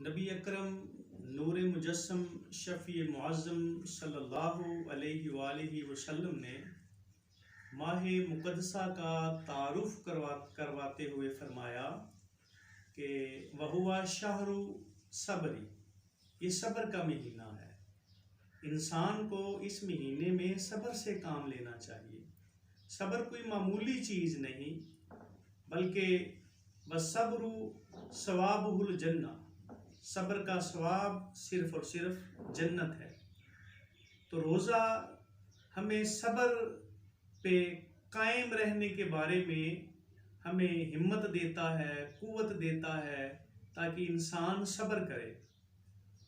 نبی اکرم نور مجسم شفیع معظم صلی اللہ علیہ وآلہ وسلم نے ماہ مقدسہ کا تعارف کرواتے ہوئے فرمایا کہ وَهُوَ شَهْرُ صبری، یہ صبر کا مہینہ ہے۔ انسان کو اس مہینے میں صبر سے کام لینا چاہیے۔ صبر کوئی معمولی چیز نہیں، بلکہ وَالصَّبْرُ ثوابُهُ الْجَنَّةُ، صبر کا ثواب صرف اور صرف جنت ہے۔ تو روزہ ہمیں صبر پہ قائم رہنے کے بارے میں ہمیں ہمت دیتا ہے، قوت دیتا ہے، تاکہ انسان صبر کرے۔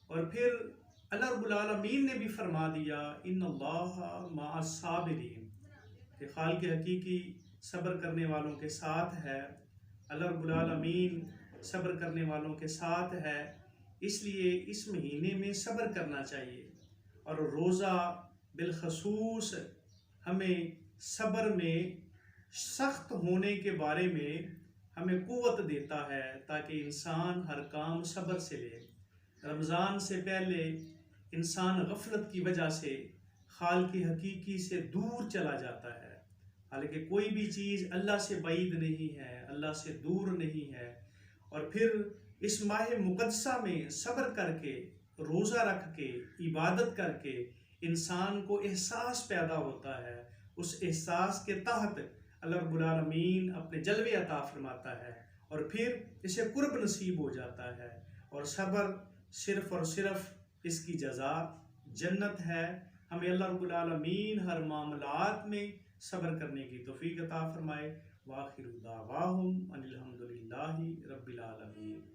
اور پھر اللہ رب العالمین نے بھی فرما دیا ان اللہ مع الصابرین، کہ خالق حقیقی صبر کرنے والوں کے ساتھ ہے۔ اللہ رب العالمین صبر کرنے والوں کے ساتھ ہے، اس لیے اس مہینے میں صبر کرنا چاہیے۔ اور روزہ بالخصوص ہمیں صبر میں سخت ہونے کے بارے میں ہمیں قوت دیتا ہے، تاکہ انسان ہر کام صبر سے لے۔ رمضان سے پہلے انسان غفلت کی وجہ سے خالق حقیقی سے دور چلا جاتا ہے، حالانکہ کوئی بھی چیز اللہ سے بعید نہیں ہے، اللہ سے دور نہیں ہے۔ اور پھر اس ماہ مقدسہ میں صبر کر کے، روزہ رکھ کے، عبادت کر کے انسان کو احساس پیدا ہوتا ہے۔ اس احساس کے تحت اللہ رب العالمین اپنے جلوے عطا فرماتا ہے، اور پھر اسے قرب نصیب ہو جاتا ہے۔ اور صبر صرف اور صرف اس کی جزا جنت ہے۔ ہمیں اللہ رب العالمین ہر معاملات میں صبر کرنے کی توفیق عطا فرمائے۔ وآخر دعواہم ان الحمد للہ رب العالمین۔